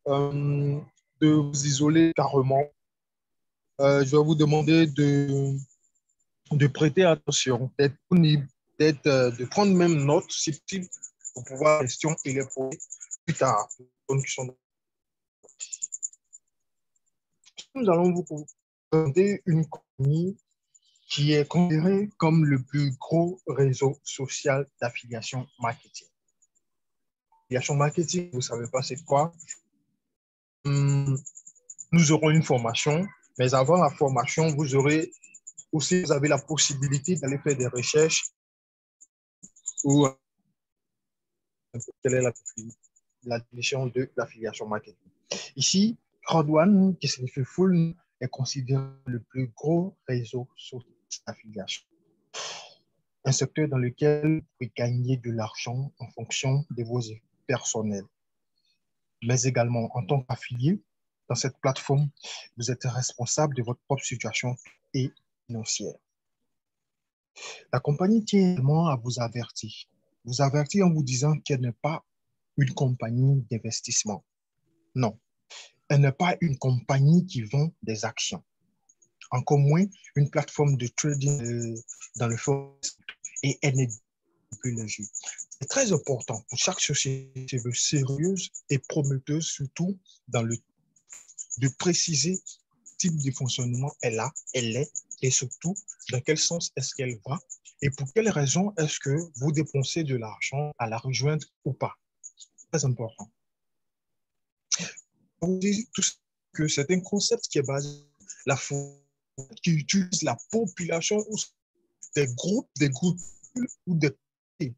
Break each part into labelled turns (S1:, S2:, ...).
S1: euh, de vous isoler carrément. Je vais vous demander de prêter attention, d'être disponible, de prendre même note, si possible, pour pouvoir question et les poser plus tard. Nous allons vous présenter une compagnie qui est considérée comme le plus gros réseau social d'affiliation marketing. Affiliation marketing, vous ne savez pas c'est quoi. Nous aurons une formation, mais avant la formation, vous avez la possibilité d'aller faire des recherches ou quelle est la définition de l'affiliation marketing. Ici, Crowd1, qui signifie full, est considéré le plus gros réseau social d'affiliation. Un secteur dans lequel vous pouvez gagner de l'argent en fonction de vos effets personnels. Mais également, en tant qu'affilié, dans cette plateforme, vous êtes responsable de votre propre situation et financière. La compagnie tient également à vous avertir. Vous avertir en vous disant qu'elle n'est pas une compagnie d'investissement. Non, elle n'est pas une compagnie qui vend des actions. Encore moins une plateforme de trading dans le fonds et elle n'est plus le jeu. C'est très important pour chaque société sérieuse et prometteuse, surtout de préciser le type de fonctionnement elle est, et surtout dans quel sens est-ce qu'elle va et pour quelles raisons est-ce que vous dépensez de l'argent à la rejoindre ou pas. C'est très important. On dit tout que c'est un concept qui est basé sur la forme qui utilise la population ou des groupes ou des pays.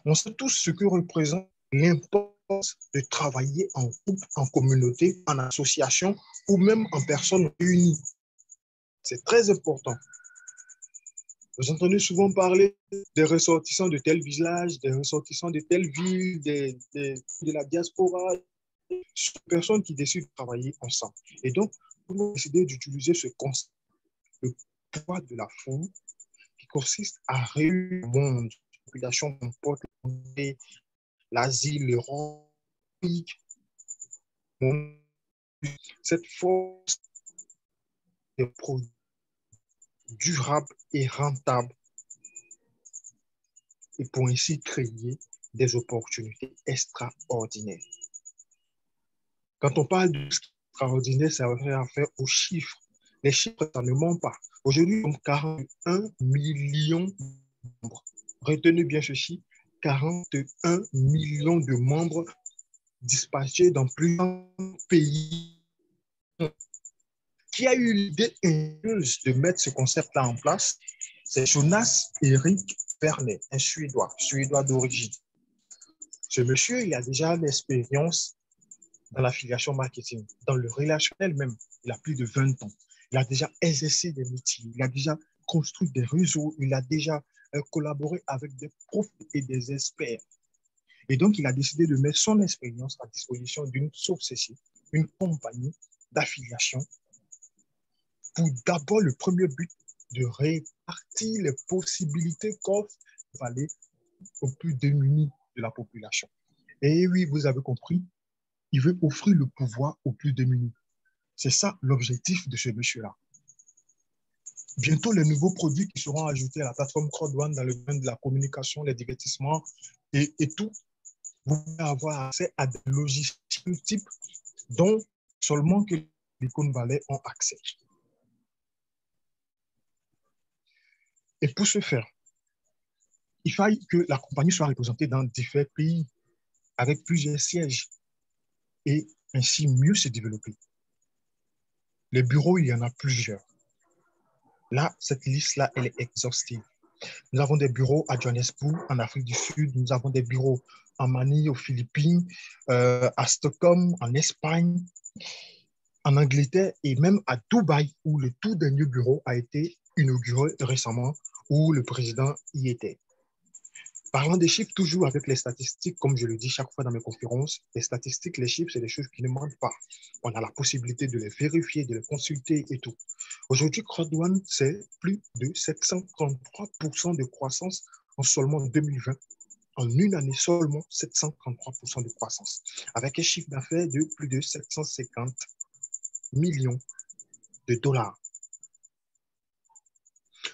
S1: On sait tous ce que représente l'importance de travailler en groupe, en communauté, en association ou même en personnes unies. C'est très important. Vous entendez souvent parler des ressortissants de tel village, des ressortissants de telle ville, de la diaspora, personnes qui décident de travailler ensemble. Et donc, vous avez décidé d'utiliser ce concept, le poids de la foule, qui consiste à réunir le monde, la population comporte l'Asie, l'Europe, cette force de produits durables et rentables et pour ainsi créer des opportunités extraordinaires. Quand on parle d'extraordinaire, ça a affaire aux chiffres. Les chiffres, ça ne ment pas. Aujourd'hui, on a 41 millions de membres. Retenez bien ceci, 41 millions de membres dispatchés dans plusieurs pays. Qui a eu l'idée ingénieuse de mettre ce concept-là en place? C'est Jonas Erik Werner, un Suédois d'origine. Ce monsieur, il a déjà l'expérience dans l'affiliation marketing, dans le relationnel même. Il a plus de 20 ans. Il a déjà exercé des métiers, il a déjà construit des réseaux, il a déjà collaboré avec des profs et des experts. Et donc, il a décidé de mettre son expérience à disposition d'une société, une compagnie d'affiliation, pour d'abord le premier but de répartir les possibilités qu'offre aller aux plus démunis de la population. Et oui, vous avez compris, il veut offrir le pouvoir aux plus démunis. C'est ça l'objectif de ce monsieur-là. Bientôt, les nouveaux produits qui seront ajoutés à la plateforme Crowd1 dans le domaine de la communication, les divertissements et tout, vous pouvez avoir accès à des logiciels type dont seulement que les Silicon Valley ont accès. Et pour ce faire, il faille que la compagnie soit représentée dans différents pays avec plusieurs sièges et ainsi mieux se développer. Les bureaux, il y en a plusieurs. Là, cette liste-là, elle est exhaustive. Nous avons des bureaux à Johannesburg, en Afrique du Sud. Nous avons des bureaux en Manille, aux Philippines, à Stockholm, en Espagne, en Angleterre et même à Dubaï, où le tout dernier bureau a été inauguré récemment, où le président y était. Parlant des chiffres, toujours avec les statistiques, comme je le dis chaque fois dans mes conférences, les statistiques, les chiffres, c'est des choses qui ne mentent pas. On a la possibilité de les vérifier, de les consulter et tout. Aujourd'hui, Crowd1, c'est plus de 733% de croissance en seulement 2020, en une année seulement 733% de croissance, avec un chiffre d'affaires de plus de 750 millions de dollars.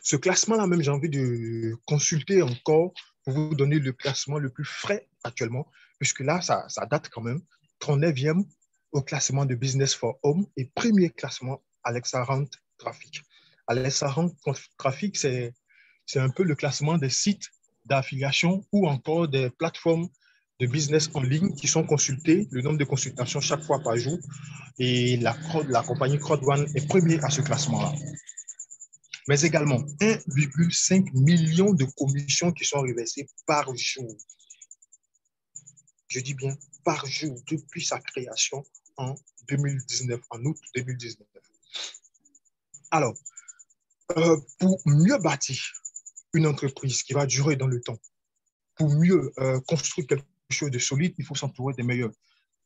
S1: Ce classement-là, même, j'ai envie de consulter encore pour vous donner le classement le plus frais actuellement, puisque là, ça date quand même. 39e au classement de Business for Home et premier classement Alexa Rent Traffic. Alexa Rent Traffic, c'est un peu le classement des sites d'affiliation ou encore des plateformes de business en ligne qui sont consultées, le nombre de consultations chaque fois par jour. Et la compagnie Crowd1 est premier à ce classement-là. Mais également 1,5 million de commissions qui sont reversées par jour. Je dis bien par jour depuis sa création en 2019, en août 2019. Alors, pour mieux bâtir une entreprise qui va durer dans le temps, pour mieux construire quelque chose de solide, il faut s'entourer des meilleurs.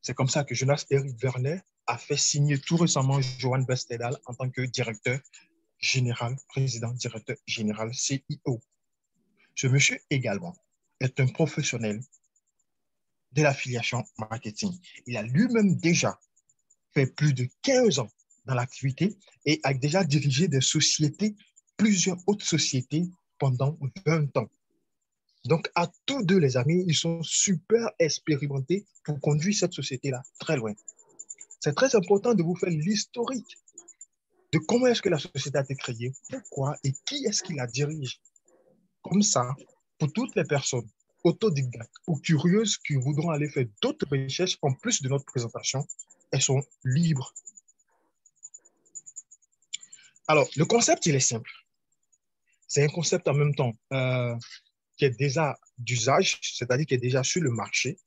S1: C'est comme ça que Jonas-Eric Vernet a fait signer tout récemment Johan Westerdal en tant que directeur général, président, directeur général, CIO. Ce monsieur également est un professionnel de l'affiliation marketing. Il a lui-même déjà fait plus de 15 ans dans l'activité et a déjà dirigé des sociétés, plusieurs autres sociétés pendant 20 ans. Donc, à tous deux, les amis, ils sont super expérimentés pour conduire cette société-là très loin. C'est très important de vous faire l'historique de comment est-ce que la société a été créée, pourquoi et qui est-ce qui la dirige. Comme ça, pour toutes les personnes autodidactes ou curieuses qui voudront aller faire d'autres recherches en plus de notre présentation, elles sont libres. Alors, le concept, il est simple. C'est un concept en même temps qui est déjà d'usage, c'est-à-dire qui est déjà sur le marché.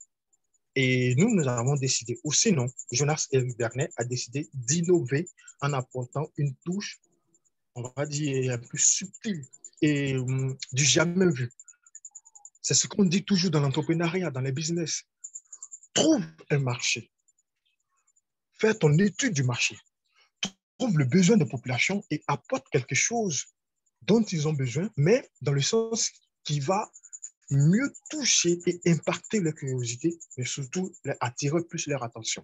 S1: Et nous avons décidé, ou sinon, Jonas-Eric Vernet a décidé d'innover en apportant une touche, on va dire, un peu subtile et du jamais vu. C'est ce qu'on dit toujours dans l'entrepreneuriat, dans les business. Trouve un marché. Fais ton étude du marché. Trouve le besoin de la population et apporte quelque chose dont ils ont besoin, mais dans le sens qui va mieux toucher et impacter leur curiosité, mais surtout attirer plus leur attention.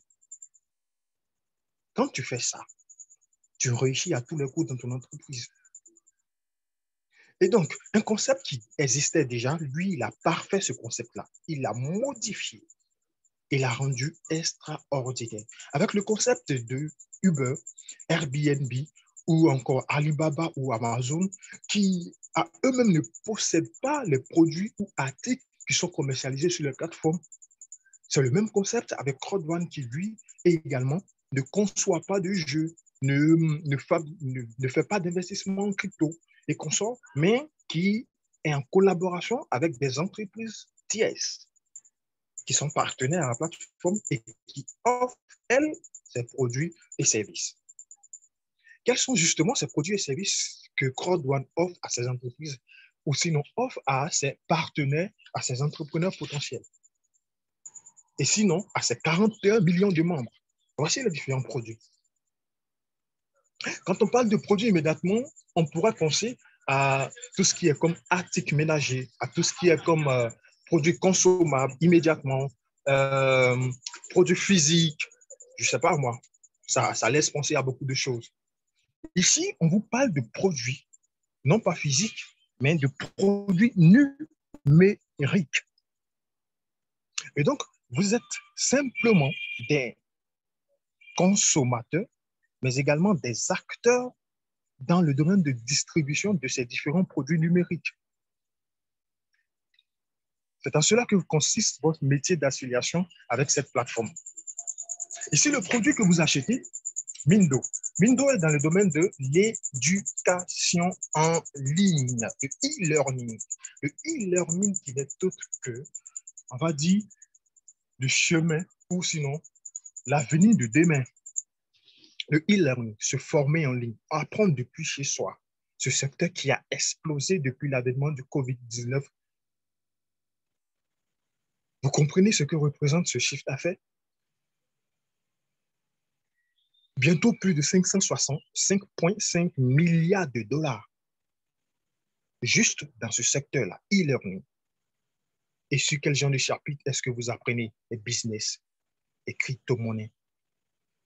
S1: Quand tu fais ça, tu réussis à tous les coups dans ton entreprise. Et donc, un concept qui existait déjà, lui, il a parfait ce concept-là. Il l'a modifié. Il l'a rendu extraordinaire. Avec le concept de Uber, Airbnb ou encore Alibaba ou Amazon, qui à eux-mêmes ne possèdent pas les produits ou articles qui sont commercialisés sur les plateformes. C'est le même concept avec Crowd1 qui, lui, également, ne conçoit pas de jeux, ne fait pas d'investissement en crypto et consort, mais qui est en collaboration avec des entreprises tierces qui sont partenaires à la plateforme et qui offrent, elles, ces produits et services. Quels sont justement ces produits et services que Crowd1 offre à ces entreprises ou sinon offre à ses partenaires, à ses entrepreneurs potentiels? Et sinon, à ses 41 millions de membres. Voici les différents produits. Quand on parle de produits immédiatement, on pourrait penser à tout ce qui est comme articles ménagers, à tout ce qui est comme produits consommables immédiatement, produits physiques, je ne sais pas moi, ça laisse penser à beaucoup de choses. Ici, on vous parle de produits, non pas physiques, mais de produits numériques. Et donc, vous êtes simplement des consommateurs, mais également des acteurs dans le domaine de distribution de ces différents produits numériques. C'est en cela que consiste votre métier d'affiliation avec cette plateforme. Ici, le produit que vous achetez, Mindo. Mindo est dans le domaine de l'éducation en ligne, le e-learning. Le e-learning qui n'est autre que, on va dire, le chemin ou sinon l'avenir de demain. Le e-learning, se former en ligne, apprendre depuis chez soi, ce secteur qui a explosé depuis l'avènement du COVID-19. Vous comprenez ce que représente ce chiffre d'affaires? Bientôt plus de 565,5 milliards de dollars juste dans ce secteur-là, e-learning. Et sur quel genre de chapitre est-ce que vous apprenez les business, les crypto-monnaies,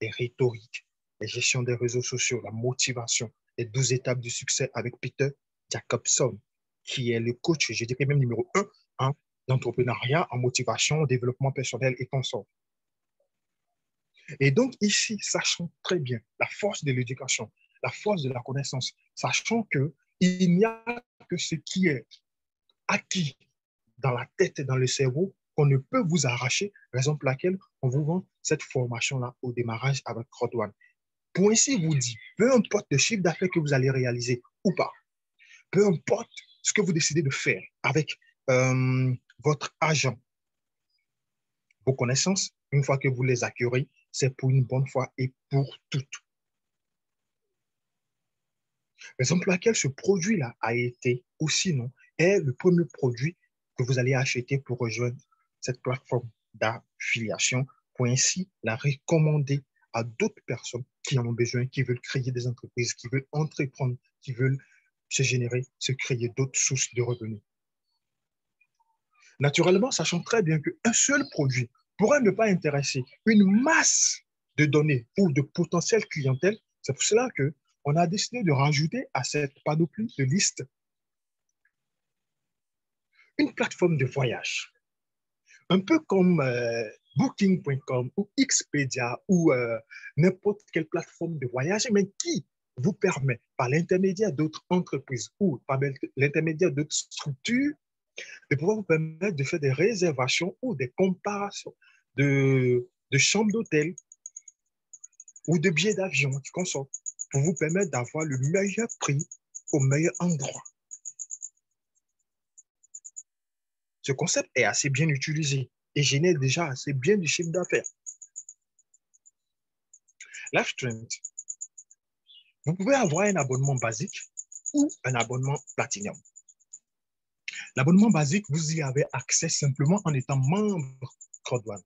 S1: les rhétoriques, la gestion des réseaux sociaux, la motivation, les 12 étapes du succès avec Peter Jacobson, qui est le coach, je dirais même numéro 1 en entrepreneuriat, en motivation, en développement personnel et consort. Et donc ici, sachant très bien la force de l'éducation, la force de la connaissance, sachant qu'il n'y a que ce qui est acquis dans la tête et dans le cerveau qu'on ne peut vous arracher, raison pour laquelle on vous vend cette formation-là au démarrage avec Rodwan. Pour ainsi vous dire, peu importe le chiffre d'affaires que vous allez réaliser ou pas, peu importe ce que vous décidez de faire avec votre agent, vos connaissances, une fois que vous les acquérez, c'est pour une bonne fois et pour toutes. Raison pour laquelle ce produit-là a été, ou sinon, est le premier produit que vous allez acheter pour rejoindre cette plateforme d'affiliation pour ainsi la recommander à d'autres personnes qui en ont besoin, qui veulent créer des entreprises, qui veulent entreprendre, qui veulent se générer, se créer d'autres sources de revenus. Naturellement, sachant très bien qu'un seul produit pourra ne pas intéresser une masse de données ou de potentielle clientèle, c'est pour cela qu'on a décidé de rajouter à cette panoplie de listes une plateforme de voyage. Un peu comme Booking.com ou Expedia ou n'importe quelle plateforme de voyage, mais qui vous permet, par l'intermédiaire d'autres entreprises ou par l'intermédiaire d'autres structures, de pouvoir vous permettre de faire des réservations ou des comparaisons de chambres d'hôtel ou de billets d'avion qui consortent pour vous permettre d'avoir le meilleur prix au meilleur endroit. Ce concept est assez bien utilisé et génère déjà assez bien du chiffre d'affaires. LiveStrength, vous pouvez avoir un abonnement basique ou un abonnement platinum. L'abonnement basique, vous y avez accès simplement en étant membre Crowdone.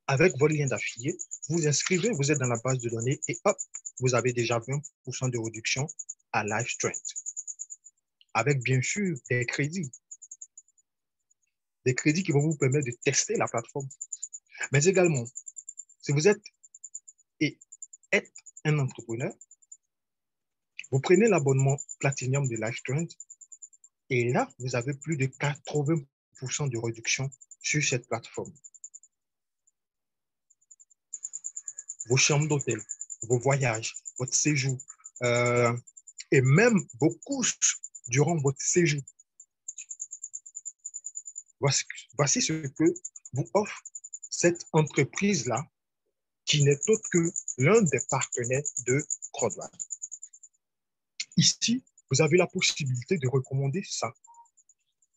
S1: Avec votre lien d'affilié, vous inscrivez, vous êtes dans la base de données et hop, vous avez déjà 20% de réduction à LiveStrength. Avec bien sûr des crédits. Des crédits qui vont vous permettre de tester la plateforme. Mais également, si vous êtes un entrepreneur, vous prenez l'abonnement Platinum de LiveStrength et là, vous avez plus de 80% de réduction sur cette plateforme. Vos chambres d'hôtel, vos voyages, votre séjour et même vos couches durant votre séjour. Voici ce que vous offre cette entreprise-là qui n'est autre que l'un des partenaires de Crowdone. Ici, vous avez la possibilité de recommander ça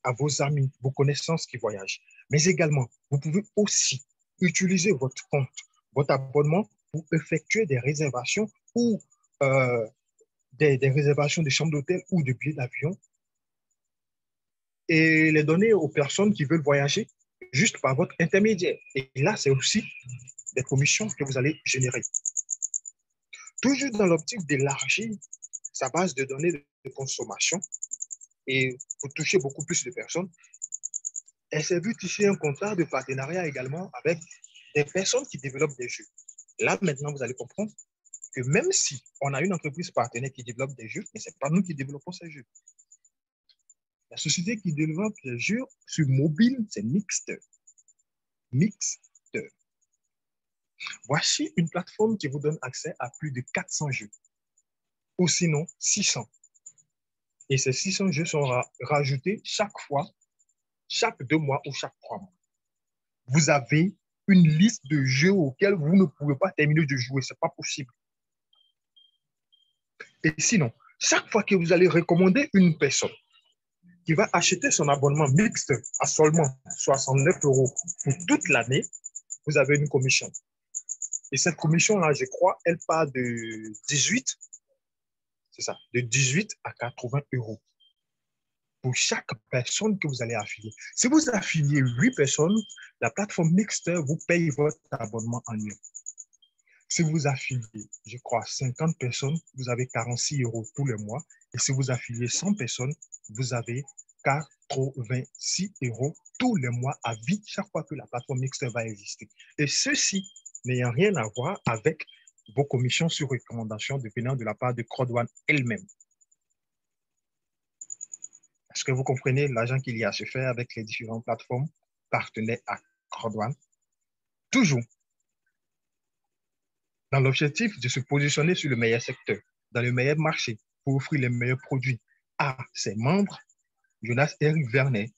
S1: à vos amis, vos connaissances qui voyagent. Mais également, vous pouvez aussi utiliser votre compte, votre abonnement pour effectuer des réservations ou des réservations de chambres d'hôtel ou de billets d'avion et les donner aux personnes qui veulent voyager juste par votre intermédiaire. Et là, c'est aussi des commissions que vous allez générer. Toujours dans l'optique d'élargir sa base de données de consommation et pour toucher beaucoup plus de personnes, elle s'est vue tisser un contrat de partenariat également avec des personnes qui développent des jeux. Là, maintenant, vous allez comprendre que même si on a une entreprise partenaire qui développe des jeux, mais ce n'est pas nous qui développons ces jeux. La société qui développe des jeux sur mobile, c'est Mixter. Mixter. Voici une plateforme qui vous donne accès à plus de 400 jeux, ou sinon 600. Et ces 600 jeux sont rajoutés chaque fois, chaque 2 mois ou chaque 3 mois. Vous avez une liste de jeux auxquels vous ne pouvez pas terminer de jouer. Ce n'est pas possible. Et sinon, chaque fois que vous allez recommander une personne qui va acheter son abonnement mixte à seulement 69 € pour toute l'année, vous avez une commission. Et cette commission-là, je crois, elle part de 18, c'est ça, de 18 à 80 € pour chaque personne que vous allez affilier. Si vous affiliez 8 personnes, la plateforme mixte vous paye votre abonnement annuel. Si vous affiliez, je crois, 50 personnes, vous avez 46 € tous les mois. Et si vous affiliez 100 personnes, vous avez 86 € tous les mois à vie, chaque fois que la plateforme mixte va exister. Et ceci n'ayant rien à voir avec vos commissions sur recommandation devenant de la part de CrowdOne elle-même. Est-ce que vous comprenez l'argent qu'il y a à se faire avec les différentes plateformes partenaires à CrowdOne? Toujours dans l'objectif de se positionner sur le meilleur secteur, dans le meilleur marché, pour offrir les meilleurs produits à ses membres, Jonas-Éric Vernet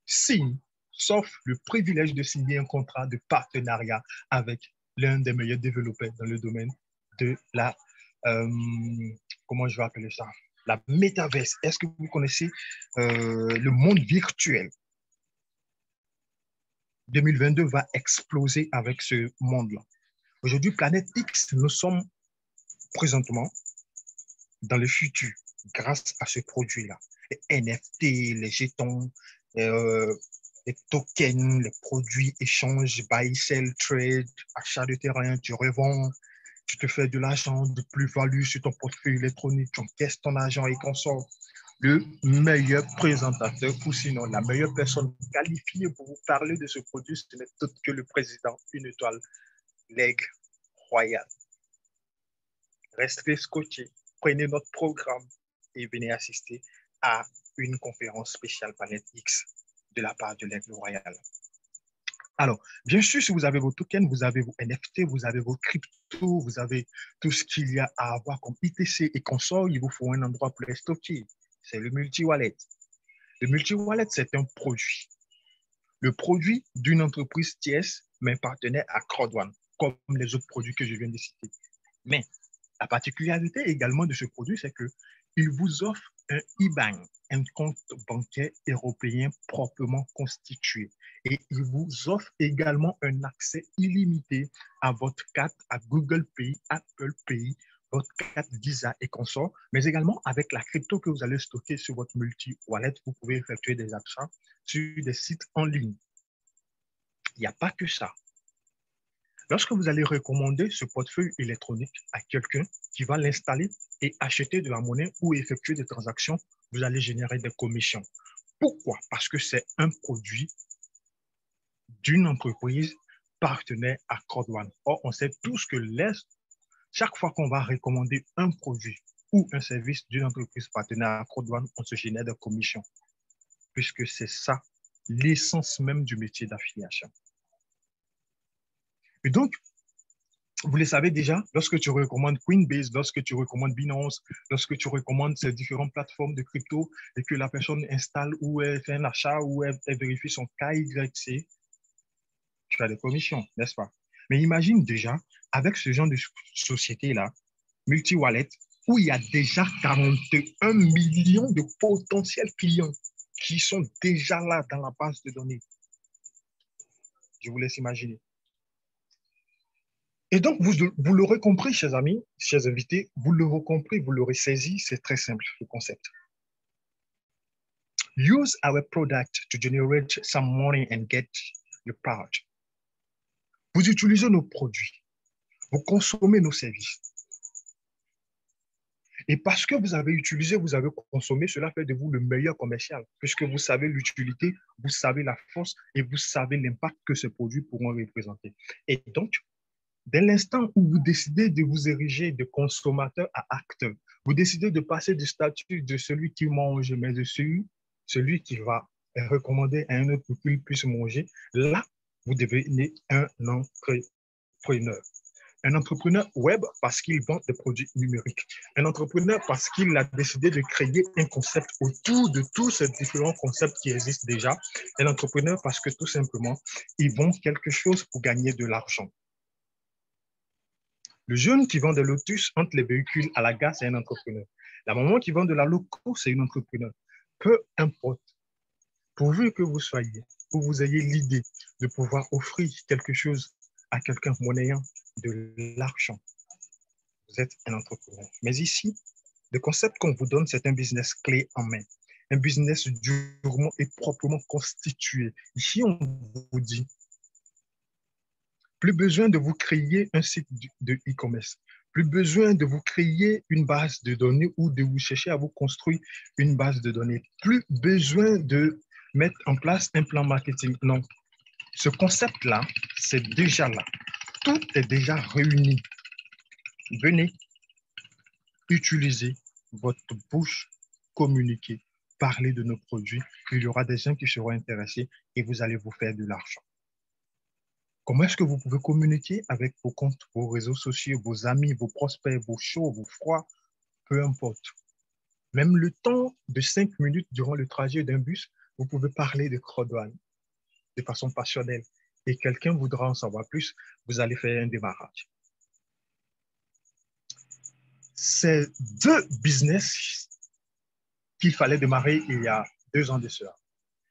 S1: signe, sauf le privilège de signer un contrat de partenariat avec l'un des meilleurs développeurs dans le domaine de la, comment je vais appeler ça, la métaverse. Est-ce que vous connaissez le monde virtuel? 2022 va exploser avec ce monde-là. Aujourd'hui, Planète X, nous sommes présentement dans le futur grâce à ce produit-là. Les NFT, les jetons, les tokens, les produits, échanges, buy, sell, trade, achat de terrain, tu revends, tu te fais de l'argent, de plus-value sur ton portefeuille électronique, tu encaisses ton argent et qu'on sort. Le meilleur présentateur ou sinon la meilleure personne qualifiée pour vous parler de ce produit, ce n'est autre que le président Une Étoile, l'Aigle Royal. Restez scotchés, prenez notre programme et venez assister à une conférence spéciale Planète X de la part de l'Aigle Royal. Alors, bien sûr, si vous avez vos tokens, vous avez vos NFT, vous avez vos cryptos, vous avez tout ce qu'il y a à avoir comme ITC et consorts, il vous faut un endroit pour les stocker. C'est le multi-wallet. Le multi-wallet, c'est un produit. Le produit d'une entreprise tierce, mais partenaire à CrowdOne, comme les autres produits que je viens de citer. Mais la particularité également de ce produit, c'est qu'il vous offre un IBAN, un compte bancaire européen proprement constitué. Et il vous offre également un accès illimité à votre carte à Google Pay, Apple Pay, votre carte Visa et consorts, mais également avec la crypto que vous allez stocker sur votre multi-wallet, vous pouvez effectuer des achats sur des sites en ligne. Il n'y a pas que ça. Lorsque vous allez recommander ce portefeuille électronique à quelqu'un qui va l'installer et acheter de la monnaie ou effectuer des transactions, vous allez générer des commissions. Pourquoi? Parce que c'est un produit d'une entreprise partenaire à CrowdOne. Or, on sait tous que chaque fois qu'on va recommander un produit ou un service d'une entreprise partenaire à CrowdOne, on se génère des commissions, puisque c'est ça l'essence même du métier d'affiliation. Et donc, vous le savez déjà, lorsque tu recommandes Coinbase, lorsque tu recommandes Binance, lorsque tu recommandes ces différentes plateformes de crypto et que la personne installe ou elle fait un achat ou elle vérifie son KYC, tu as des commissions, n'est-ce pas? Mais imagine déjà, avec ce genre de société-là, multi-wallet, où il y a déjà 41 millions de potentiels clients qui sont déjà là dans la base de données. Je vous laisse imaginer. Et donc, vous l'aurez compris, chers amis, chers invités, vous l'aurez compris, vous l'aurez saisi, c'est très simple, le concept. Use our product to generate some money and get your part. Vous utilisez nos produits, vous consommez nos services. Et parce que vous avez utilisé, vous avez consommé, cela fait de vous le meilleur commercial, puisque vous savez l'utilité, vous savez la force et vous savez l'impact que ces produits pourront représenter. Et donc, dès l'instant où vous décidez de vous ériger de consommateur à acteur, vous décidez de passer du statut de celui qui mange, mais de celui qui va recommander à un autre pour qu'il puisse manger, là, vous devenez un entrepreneur. Un entrepreneur web parce qu'il vend des produits numériques. Un entrepreneur parce qu'il a décidé de créer un concept autour de tous ces différents concepts qui existent déjà. Un entrepreneur parce que tout simplement, il vend quelque chose pour gagner de l'argent. Le jeune qui vend des lotus entre les véhicules à la gare, c'est un entrepreneur. La maman qui vend de la loco, c'est une entrepreneur. Peu importe, pourvu que vous soyez, que vous ayez l'idée de pouvoir offrir quelque chose à quelqu'un monnayant de l'argent, vous êtes un entrepreneur. Mais ici, le concept qu'on vous donne, c'est un business clé en main, un business durement et proprement constitué. Ici, on vous dit, plus besoin de vous créer un site de e-commerce. Plus besoin de vous créer une base de données ou de vous chercher à vous construire une base de données. Plus besoin de mettre en place un plan marketing. Non, ce concept-là, c'est déjà là. Tout est déjà réuni. Venez, utilisez votre bouche, communiquer, parler de nos produits. Il y aura des gens qui seront intéressés et vous allez vous faire de l'argent. Comment est-ce que vous pouvez communiquer avec vos comptes, vos réseaux sociaux, vos amis, vos prospects, vos chauds, vos froids, peu importe. Même le temps de 5 minutes durant le trajet d'un bus, vous pouvez parler de crowdfunding de façon passionnelle et quelqu'un voudra en savoir plus, vous allez faire un démarrage. C'est deux business qu'il fallait démarrer il y a 2 ans de cela.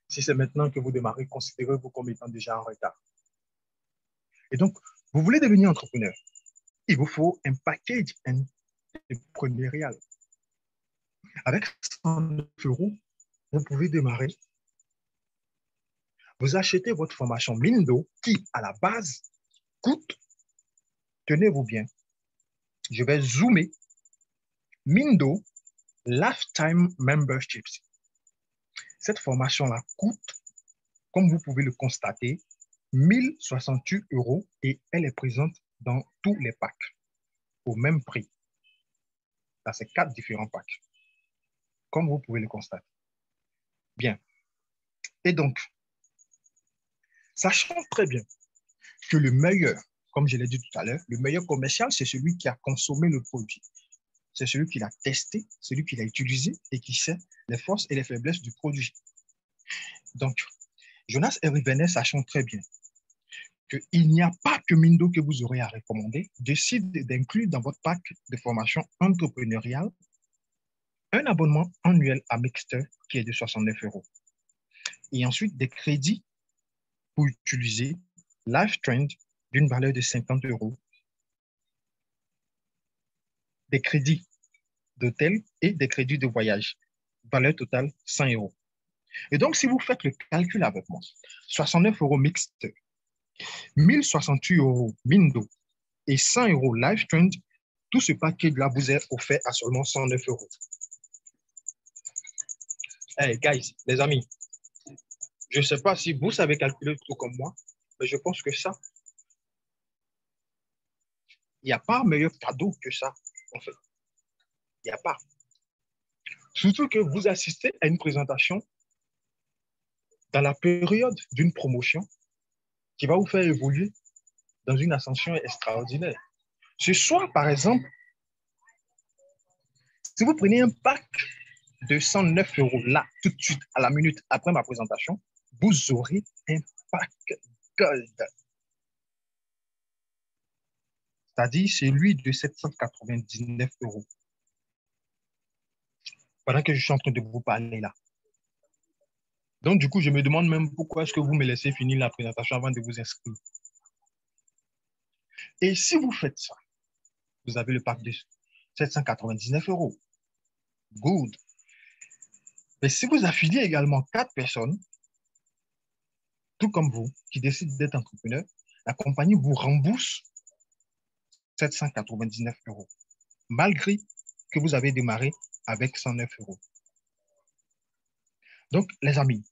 S1: Si c'est maintenant que vous démarrez, considérez-vous comme étant déjà en retard. Et donc, vous voulez devenir entrepreneur, il vous faut un package entrepreneurial. Avec 109 euros, vous pouvez démarrer. Vous achetez votre formation Mindo qui, à la base, coûte, tenez-vous bien, je vais zoomer, Mindo Lifetime Memberships. Cette formation-là coûte, comme vous pouvez le constater, 1068 euros et elle est présente dans tous les packs au même prix. Là, c'est 4 différents packs, comme vous pouvez le constater. Bien. Et donc, sachant très bien que le meilleur, comme je l'ai dit tout à l'heure, le meilleur commercial, c'est celui qui a consommé le produit. C'est celui qui l'a testé, celui qui l'a utilisé et qui sait les forces et les faiblesses du produit. Donc, Jonas et Rivenet, sachant très bien qu'il n'y a pas que Mindo que vous aurez à recommander, décide d'inclure dans votre pack de formation entrepreneuriale un abonnement annuel à Mixter qui est de 69 euros. Et ensuite, des crédits pour utiliser LiveTrend d'une valeur de 50 euros. Des crédits d'hôtel et des crédits de voyage. Valeur totale 100 euros. Et donc, si vous faites le calcul avec moi, 69 euros Mixter, 1068 euros Mindo et 100 euros LiveTrend, tout ce paquet-là vous est offert à seulement 109 euros. Hey, guys, les amis, je ne sais pas si vous savez calculer tout comme moi, mais je pense que ça, il n'y a pas meilleur cadeau que ça, en fait. Il n'y a pas. Surtout que vous assistez à une présentation dans la période d'une promotion qui va vous faire évoluer dans une ascension extraordinaire. Ce soir, par exemple, si vous prenez un pack de 109 euros là, tout de suite, à la minute après ma présentation, vous aurez un pack gold. C'est-à-dire celui de 799 euros. Pendant que je suis en train de vous parler là. Donc, du coup, je me demande même pourquoi est-ce que vous me laissez finir la présentation avant de vous inscrire. Et si vous faites ça, vous avez le pack de 799 euros. Good. Mais si vous affiliez également 4 personnes, tout comme vous, qui décident d'être entrepreneur, la compagnie vous rembourse 799 euros, malgré que vous avez démarré avec 109 euros. Donc, les amis,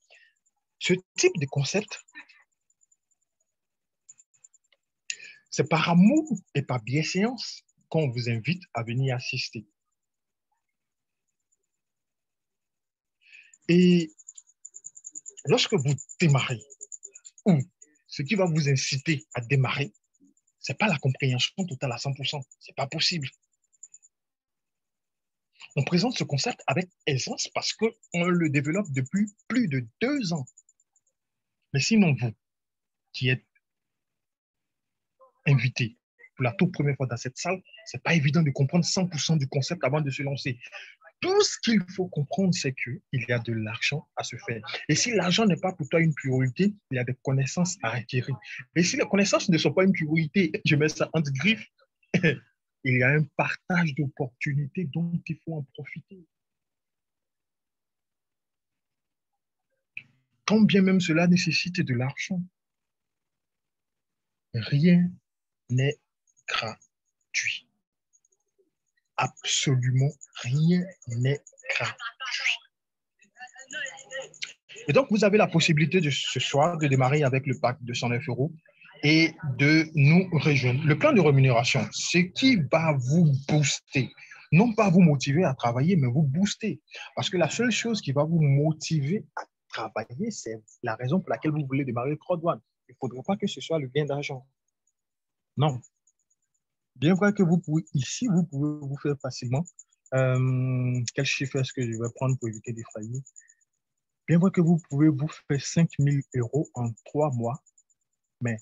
S1: ce type de concept, c'est par amour et par bienséance qu'on vous invite à venir assister. Et lorsque vous démarrez, ou ce qui va vous inciter à démarrer, ce n'est pas la compréhension totale à 100%. Ce n'est pas possible. On présente ce concept avec aisance parce qu'on le développe depuis plus de 2 ans. Mais sinon, vous, qui êtes invité pour la toute première fois dans cette salle, ce n'est pas évident de comprendre 100% du concept avant de se lancer. Tout ce qu'il faut comprendre, c'est qu'il y a de l'argent à se faire. Et si l'argent n'est pas pour toi une priorité, il y a des connaissances à acquérir. Et si les connaissances ne sont pas une priorité, je mets ça entre griffes, il y a un partage d'opportunités dont il faut en profiter. Quand bien même cela nécessite de l'argent, rien n'est gratuit. absolument rien n'est gratuit. Et donc, vous avez la possibilité de ce soir de démarrer avec le pack de 109 euros et de nous rejoindre. Le plan de rémunération, ce qui va vous booster, non pas vous motiver à travailler, mais vous booster. Parce que la seule chose qui va vous motiver à travailler, c'est la raison pour laquelle vous voulez démarrer le crowdfunding. Il ne faudrait pas que ce soit le gain d'argent. Non. Bien vrai que vous pouvez, ici, vous pouvez vous faire facilement. Quel chiffre est-ce que je vais prendre pour éviter d'effrayer? Bien vrai que vous pouvez vous faire 5 000 euros en 3 mois, mais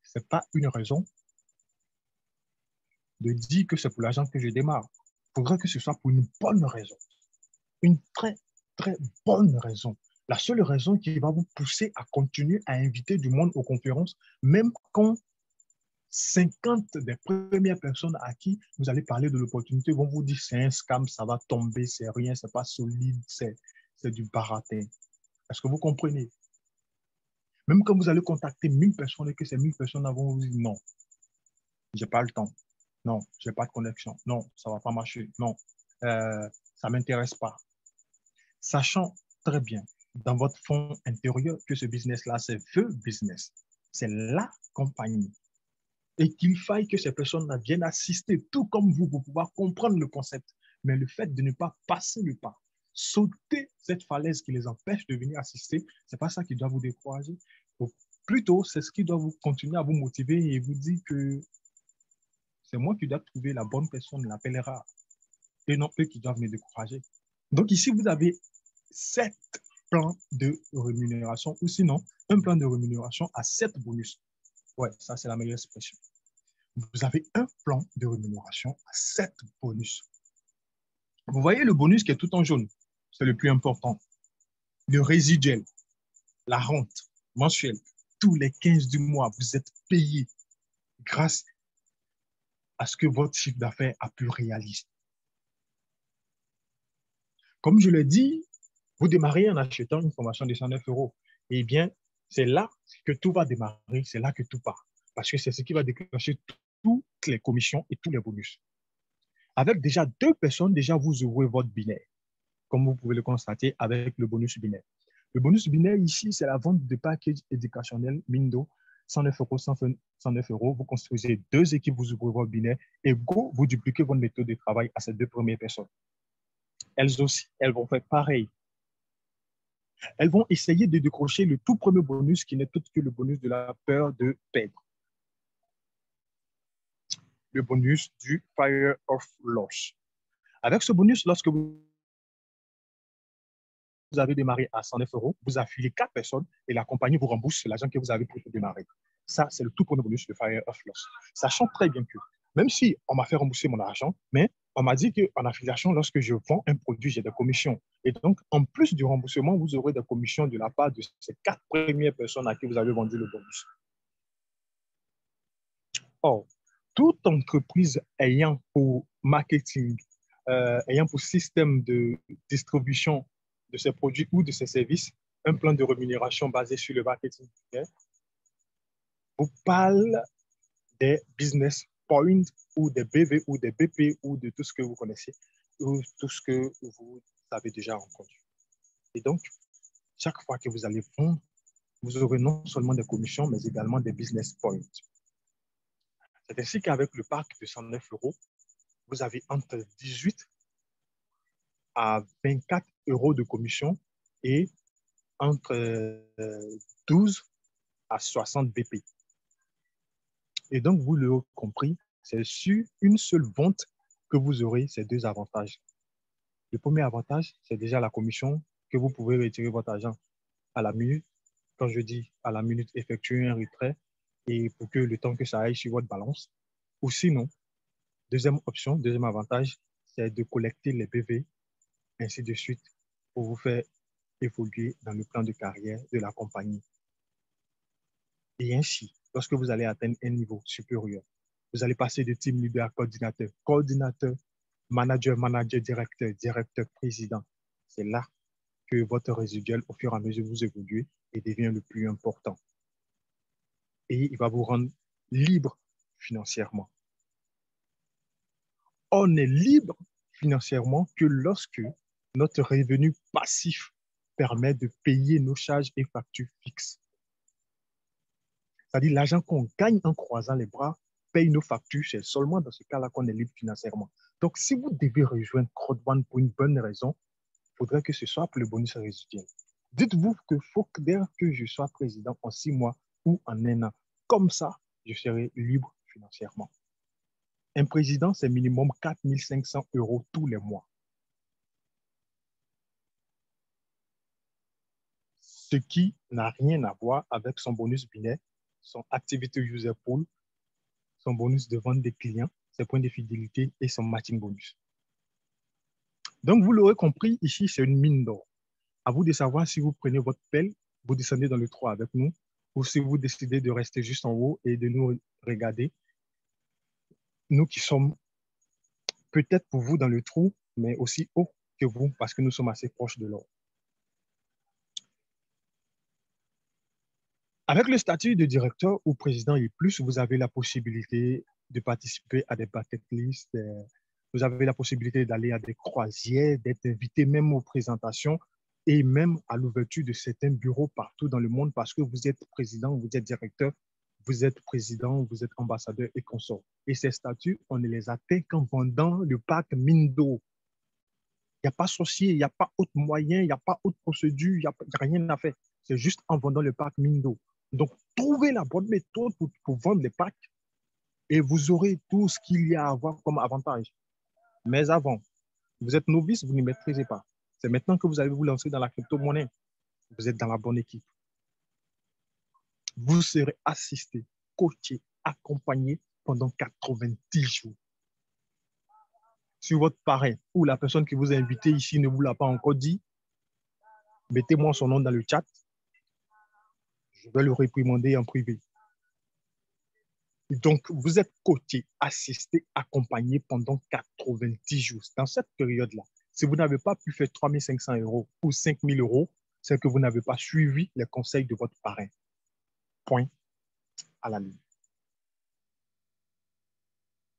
S1: ce n'est pas une raison de dire que c'est pour l'argent que je démarre. Il faudrait que ce soit pour une bonne raison. Une très, très bonne raison. La seule raison qui va vous pousser à continuer à inviter du monde aux conférences, même quand 50 des premières personnes à qui vous allez parler de l'opportunité vont vous dire c'est un scam, ça va tomber, c'est rien, c'est pas solide, c'est du baratin. Est-ce que vous comprenez? Même quand vous allez contacter 1000 personnes et que ces 1000 personnes vont vous dire non, j'ai pas le temps. Non, j'ai pas de connexion. Non, ça va pas marcher. Non, ça m'intéresse pas. Sachant très bien dans votre fond intérieur que ce business-là, c'est le business. C'est la compagnie. Et qu'il faille que ces personnes viennent assister, tout comme vous, pour pouvoir comprendre le concept. Mais le fait de ne pas passer le pas, sauter cette falaise qui les empêche de venir assister, ce n'est pas ça qui doit vous décourager. Ou plutôt, c'est ce qui doit vous continuer à vous motiver et vous dire que c'est moi qui dois trouver la bonne personne, l'appellera, et non eux qui doivent me décourager. Donc ici, vous avez 7 plans de rémunération, ou sinon, un plan de rémunération à 7 bonus. Ouais, ça, c'est la meilleure expression. Vous avez un plan de rémunération à 7 bonus. Vous voyez le bonus qui est tout en jaune, c'est le plus important. Le résiduel, la rente mensuelle, tous les 15 du mois, vous êtes payé grâce à ce que votre chiffre d'affaires a pu réaliser. Comme je l'ai dit, vous démarrez en achetant une formation de 109 euros. Eh bien, c'est là que tout va démarrer, c'est là que tout part. Parce que c'est ce qui va déclencher toutes les commissions et tous les bonus. Avec déjà 2 personnes, déjà vous ouvrez votre binaire, comme vous pouvez le constater avec le bonus binaire. Le bonus binaire ici, c'est la vente de packages éducationnels Mindo, 109 euros, 109 euros. Vous construisez 2 équipes, vous ouvrez votre binaire et go, vous dupliquez votre méthode de travail à ces 2 premières personnes. Elles aussi, elles vont faire pareil. Elles vont essayer de décrocher le tout premier bonus qui n'est autre que le bonus de la peur de perdre. Le bonus du Fire of Loss. Avec ce bonus, lorsque vous avez démarré à 109 euros, vous affiliez 4 personnes et la compagnie vous rembourse l'argent que vous avez pour démarrer. Ça, c'est le tout premier bonus de Fire of Loss. Sachant très bien que, même si on m'a fait rembourser mon argent, mais on m'a dit qu'en affiliation, lorsque je vends un produit, j'ai des commissions. Et donc, en plus du remboursement, vous aurez des commissions de la part de ces 4 premières personnes à qui vous avez vendu le bonus. Or, toute entreprise ayant pour marketing, ayant pour système de distribution de ses produits ou de ses services un plan de rémunération basé sur le marketing, vous parle des business points ou des BV ou des BP ou de tout ce que vous connaissez ou tout ce que vous avez déjà rencontré. Et donc, chaque fois que vous allez vendre, vous aurez non seulement des commissions, mais également des business points. C'est ainsi qu'avec le pack de 109 euros, vous avez entre 18 à 24 euros de commission et entre 12 à 60 BP. Et donc, vous l'aurez compris, c'est sur une seule vente que vous aurez ces 2 avantages. Le premier avantage, c'est déjà la commission que vous pouvez retirer votre argent à la minute. Quand je dis à la minute, effectuer un retrait et pour que le temps que ça aille sur votre balance. Ou sinon, deuxième option, deuxième avantage, c'est de collecter les PV, ainsi de suite, pour vous faire évoluer dans le plan de carrière de la compagnie. Et ainsi, lorsque vous allez atteindre un niveau supérieur, vous allez passer de team leader à coordinateur, coordinateur, manager, manager, directeur, directeur, président. C'est là que votre résiduel, au fur et à mesure vous évoluez, et devient le plus important. Et il va vous rendre libre financièrement. On est libre financièrement que lorsque notre revenu passif permet de payer nos charges et factures fixes. C'est-à-dire l'argent qu'on gagne en croisant les bras paye nos factures. C'est seulement dans ce cas-là qu'on est libre financièrement. Donc, si vous devez rejoindre Crowdone pour une bonne raison, il faudrait que ce soit pour le bonus résiduel. Dites-vous qu'il faut que je sois président en 6 mois ou en 1 an. Comme ça, je serai libre financièrement. Un président, c'est minimum 4 500 € tous les mois. Ce qui n'a rien à voir avec son bonus binaire, son activity user pool, son bonus de vente des clients, ses points de fidélité et son matching bonus. Donc, vous l'aurez compris, ici, c'est une mine d'or. À vous de savoir si vous prenez votre pelle, vous descendez dans le 3 avec nous, ou si vous décidez de rester juste en haut et de nous regarder. Nous qui sommes peut-être pour vous dans le trou, mais aussi haut que vous, parce que nous sommes assez proches de l'or. Avec le statut de directeur ou président et plus, vous avez la possibilité de participer à des bucket lists, vous avez la possibilité d'aller à des croisières, d'être invité même aux présentations et même à l'ouverture de certains bureaux partout dans le monde parce que vous êtes président, vous êtes directeur, vous êtes président, vous êtes ambassadeur et consort. Et ces statuts, on ne les atteint qu'en vendant le pack Mindo. Il n'y a pas sorcier, il n'y a pas autre moyen, il n'y a pas autre procédure, il n'y a rien à faire. C'est juste en vendant le pack Mindo. Donc, trouvez la bonne méthode pour vendre les packs et vous aurez tout ce qu'il y a à avoir comme avantage. Mais avant, vous êtes novice, vous ne maîtrisez pas. C'est maintenant que vous allez vous lancer dans la crypto-monnaie. Vous êtes dans la bonne équipe. Vous serez assisté, coaché, accompagné pendant 90 jours. Si votre parrain ou la personne qui vous a invité ici ne vous l'a pas encore dit, mettez-moi son nom dans le chat. Je vais le réprimander en privé. Donc, vous êtes coaché, assisté, accompagné pendant 90 jours. Dans cette période-là, si vous n'avez pas pu faire 3 500 € ou 5 000 €, c'est que vous n'avez pas suivi les conseils de votre parrain. Point à la ligne.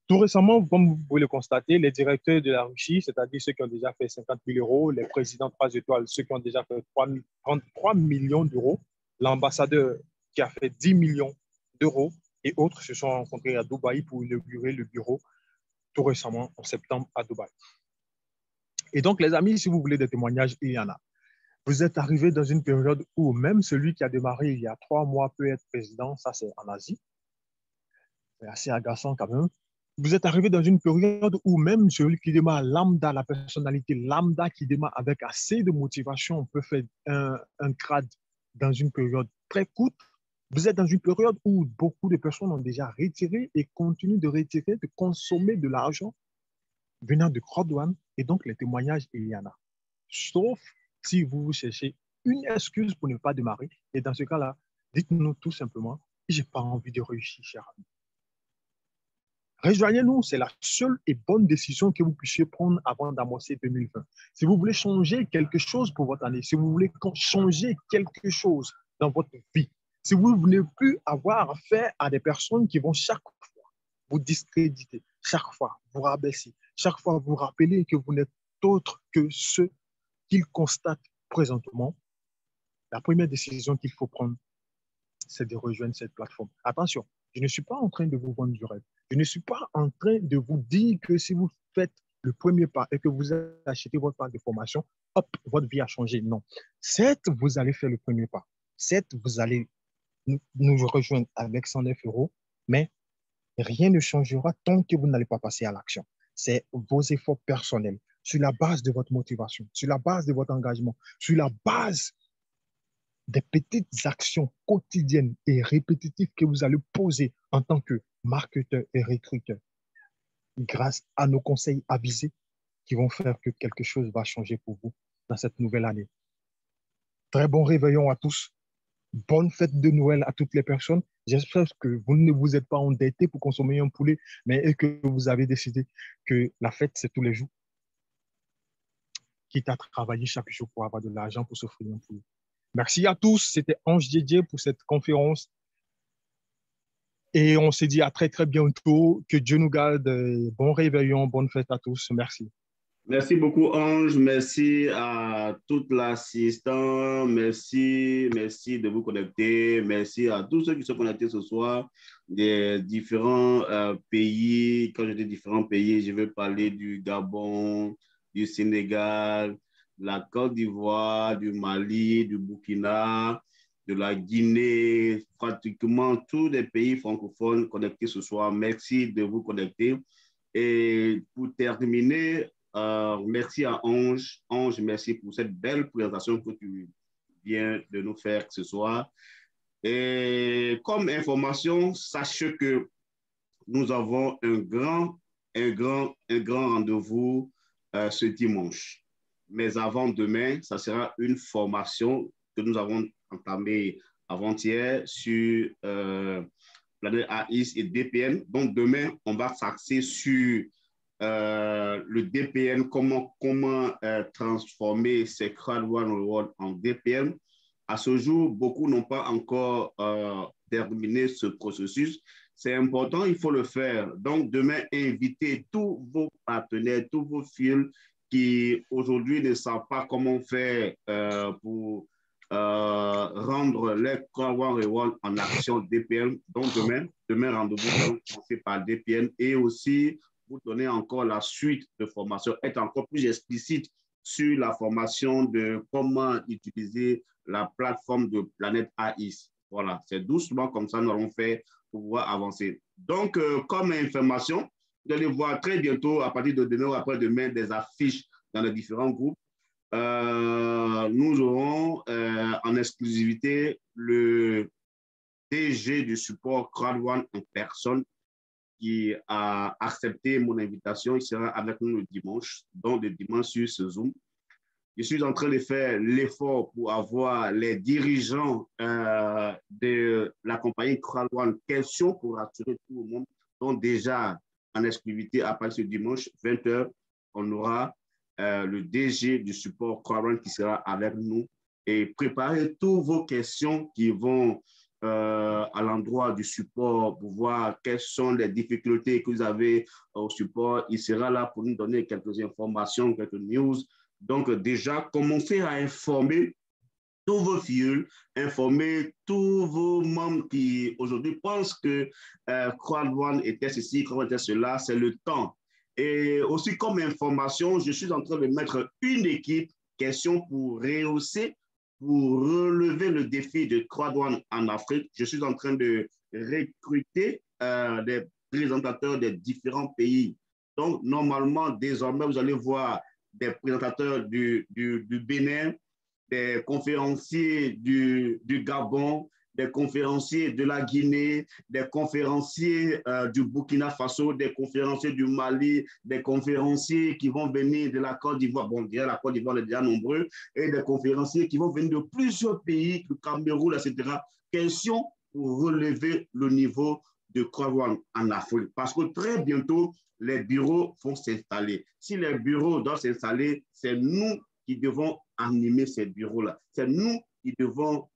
S1: Tout récemment, comme vous pouvez le constater, les directeurs de la Russie, c'est-à-dire ceux qui ont déjà fait 50 000 €, les présidents 3 étoiles, ceux qui ont déjà fait 33 millions d'euros, l'ambassadeur qui a fait 10 millions d'euros et autres se sont rencontrés à Dubaï pour inaugurer le bureau tout récemment en septembre à Dubaï. Et donc, les amis, si vous voulez des témoignages, il y en a. Vous êtes arrivé dans une période où même celui qui a démarré il y a 3 mois peut être président, ça c'est en Asie. C'est assez agaçant quand même. Vous êtes arrivé dans une période où même celui qui démarre lambda, la personnalité lambda qui démarre avec assez de motivation peut faire un grade dans une période très courte. Vous êtes dans une période où beaucoup de personnes ont déjà retiré et continuent de retirer, de consommer de l'argent venant de Crowdone. Et donc, les témoignages, il y en a. Sauf si vous cherchez une excuse pour ne pas démarrer. Et dans ce cas-là, dites-nous tout simplement, je n'ai pas envie de réussir, cher ami. Rejoignez-nous, c'est la seule et bonne décision que vous puissiez prendre avant d'amorcer 2020. Si vous voulez changer quelque chose pour votre année, si vous voulez changer quelque chose dans votre vie, si vous ne voulez plus avoir affaire à des personnes qui vont chaque fois vous discréditer, chaque fois vous rabaisser, chaque fois vous rappeler que vous n'êtes autre que ceux qu'ils constatent présentement, la première décision qu'il faut prendre, c'est de rejoindre cette plateforme. Attention, je ne suis pas en train de vous vendre du rêve. Je ne suis pas en train de vous dire que si vous faites le premier pas et que vous achetez votre part de formation, hop, votre vie a changé. Non. Certes, vous allez faire le premier pas. Certes, vous allez nous rejoindre avec 109 €, mais rien ne changera tant que vous n'allez pas passer à l'action. C'est vos efforts personnels, sur la base de votre motivation, sur la base de votre engagement, sur la base des petites actions quotidiennes et répétitives que vous allez poser en tant que marketeur et recruteur, grâce à nos conseils avisés qui vont faire que quelque chose va changer pour vous dans cette nouvelle année. Très bon réveillon à tous. Bonne fête de Noël à toutes les personnes. J'espère que vous ne vous êtes pas endetté pour consommer un poulet, mais que vous avez décidé que la fête, c'est tous les jours. Quitte à travailler chaque jour pour avoir de l'argent pour s'offrir un poulet. Merci à tous. C'était Ange Didier pour cette conférence. Et on se dit à très, très bientôt. Que Dieu nous garde. Bon réveillon, bonne fête à tous. Merci.
S2: Merci beaucoup, Ange. Merci à toute l'assistance. Merci de vous connecter. Merci à tous ceux qui sont connectés ce soir des différents pays. Quand je dis différents pays, je vais parler du Gabon, du Sénégal, de la Côte d'Ivoire, du Mali, du Burkina, de la Guinée, pratiquement tous les pays francophones connectés ce soir. Merci de vous connecter. Et pour terminer, merci à Ange. Ange, merci pour cette belle présentation que tu viens de nous faire ce soir. Et comme information, sachez que nous avons un grand rendez-vous ce dimanche. Mais avant demain, ça sera une formation que nous avons entamée avant-hier sur Planète AIS et DPN. Donc demain, on va s'axer sur le DPN, comment transformer ces Crowd One Reward en DPN. À ce jour, beaucoup n'ont pas encore terminé ce processus. C'est important, il faut le faire. Donc, demain, invitez tous vos partenaires, tous vos fils qui aujourd'hui ne savent pas comment faire pour rendre les Crowd One Reward en action DPN. Donc, demain rendez-vous, nous allons commencer par DPN et aussi vous donner encore la suite de formation, être encore plus explicite sur la formation de comment utiliser la plateforme de Planète AIS. Voilà, c'est doucement comme ça nous allons faire pour pouvoir avancer. Donc, comme information, vous allez voir très bientôt, à partir de demain ou après-demain, des affiches dans les différents groupes. Nous aurons en exclusivité le DG du support Crowd One en personne qui a accepté mon invitation. Il sera avec nous le dimanche, donc le dimanche sur ce Zoom. Je suis en train de faire l'effort pour avoir les dirigeants de la compagnie Crowd One question pour rassurer tout le monde. Donc déjà, en exclusivité, à partir du dimanche, 20h, on aura le DG du support Crowd One qui sera avec nous et préparer toutes vos questions qui vont à l'endroit du support pour voir quelles sont les difficultés que vous avez au support. Il sera là pour nous donner quelques informations, quelques news. Donc, déjà, commencez à informer tous vos filles, informer tous vos membres qui aujourd'hui pensent que Crowd One était ceci, Crowd One était cela, c'est le temps. Et aussi comme information, je suis en train de mettre une équipe question pour rehausser, pour relever le défi de Crowd One en Afrique. Je suis en train de recruter des présentateurs des différents pays. Donc, normalement, désormais, vous allez voir des présentateurs du Bénin, des conférenciers du Gabon, des conférenciers de la Guinée, des conférenciers du Burkina Faso, des conférenciers du Mali, des conférenciers qui vont venir de la Côte d'Ivoire. Bon, déjà, la Côte d'Ivoire est déjà nombreux, et des conférenciers qui vont venir de plusieurs pays, du Cameroun, etc. Question pour relever le niveau de Crowd One en Afrique. Parce que très bientôt, les bureaux vont s'installer. Si les bureaux doivent s'installer, c'est nous qui devons animer ces bureaux-là. C'est nous qui devons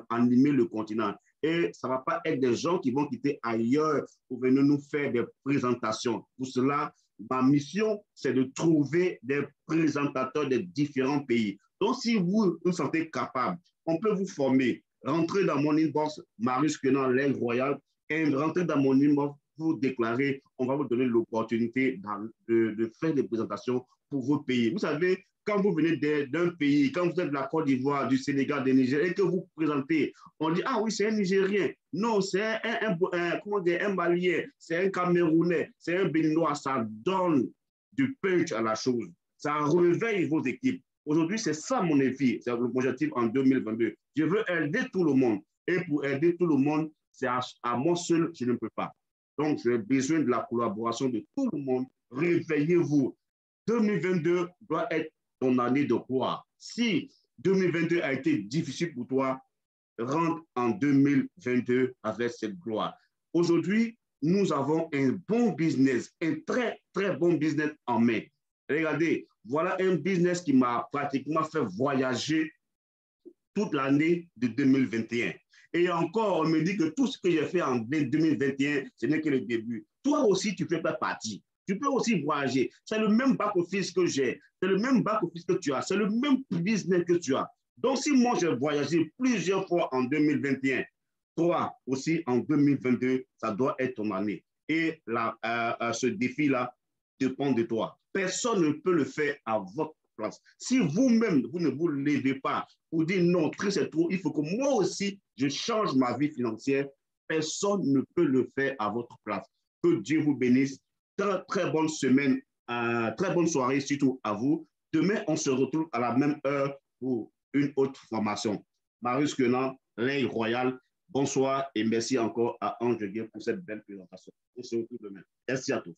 S2: animer le continent. Et ça ne va pas être des gens qui vont quitter ailleurs pour venir nous faire des présentations. Pour cela, ma mission, c'est de trouver des présentateurs des différents pays. Donc, si vous vous sentez capable, on peut vous former. Rentrez dans mon inbox, Marius Kenan, l'Aigle Royale, et rentrez dans mon inbox, vous déclarer, on va vous donner l'opportunité de faire des présentations pour vos pays. Vous savez, quand vous venez d'un pays, quand vous êtes de la Côte d'Ivoire, du Sénégal, du Niger, et que vous présentez, on dit, ah oui, c'est un Nigérien. Non, c'est un Malien, c'est un Camerounais, c'est un Béninois. Ça donne du punch à la chose. Ça réveille vos équipes. Aujourd'hui, c'est ça mon défi, c'est l'objectif en 2022. Je veux aider tout le monde. Et pour aider tout le monde, c'est à moi seul, je ne peux pas. Donc, j'ai besoin de la collaboration de tout le monde. Réveillez-vous. 2022 doit être ton année de gloire. Si 2022 a été difficile pour toi, rentre en 2022 avec cette gloire. Aujourd'hui, nous avons un bon business, un très, très bon business en main. Regardez, voilà un business qui m'a pratiquement fait voyager toute l'année de 2021. Et encore, on me dit que tout ce que j'ai fait en 2021, ce n'est que le début. Toi aussi, tu fais pas partie. Tu peux aussi voyager. C'est le même back-office que j'ai. C'est le même back-office que tu as. C'est le même business que tu as. Donc, si moi, j'ai voyagé plusieurs fois en 2021, toi aussi en 2022, ça doit être ton année. Et ce défi-là dépend de toi. Personne ne peut le faire à votre place. Si vous-même, vous ne vous levez pas pour dire non, c'est trop, il faut que moi aussi, je change ma vie financière, personne ne peut le faire à votre place. Que Dieu vous bénisse. Très, très bonne semaine, très bonne soirée, surtout à vous. Demain, on se retrouve à la même heure pour une autre formation. Marius Quenant, l'œil royal. Bonsoir et merci encore à Ange Guerre pour cette belle présentation. On se retrouve demain. Merci à tous.